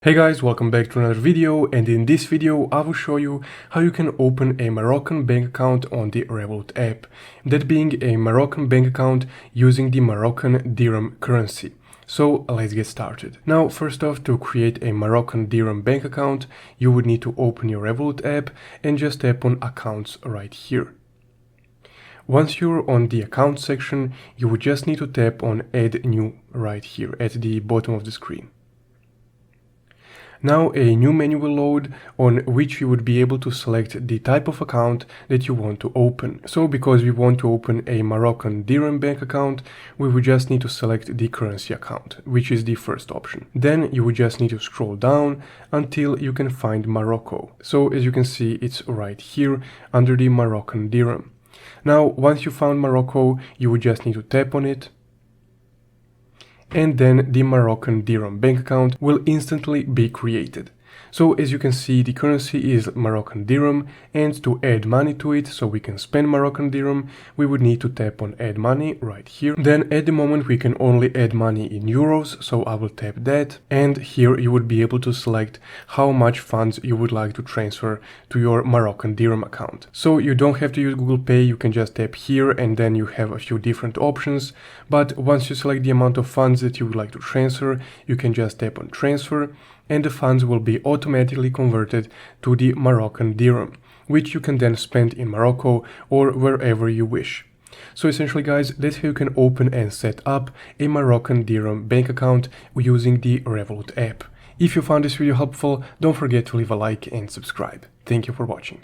Hey guys, welcome back to another video, and in this video I will show you how you can open a Moroccan bank account on the Revolut app, that being a Moroccan bank account using the Moroccan dirham currency. So let's get started. Now first off, to create a Moroccan dirham bank account, you would need to open your Revolut app and just tap on accounts right here. Once you're on the account section, you would just need to tap on add new right here at the bottom of the screen. Now a new menu will load, on which you would be able to select the type of account that you want to open. So because we want to open a Moroccan dirham bank account, we would just need to select the currency account, which is the first option. Then you would just need to scroll down until you can find Morocco. So as you can see, it's right here under the Moroccan dirham. Now once you found Morocco, you would just need to tap on it, and then the Moroccan dirham bank account will instantly be created. So as you can see, the currency is Moroccan dirham, and to add money to it so we can spend Moroccan dirham, we would need to tap on add money right here. Then at the moment we can only add money in euros, so I will tap that, and here you would be able to select how much funds you would like to transfer to your Moroccan dirham account. So you don't have to use Google Pay, you can just tap here and then you have a few different options, but once you select the amount of funds that you would like to transfer, you can just tap on transfer, and the funds will be automatically converted to the Moroccan dirham, which you can then spend in Morocco or wherever you wish. So essentially guys, that's how you can open and set up a Moroccan dirham bank account using the Revolut app. If you found this video helpful, don't forget to leave a like and subscribe. Thank you for watching.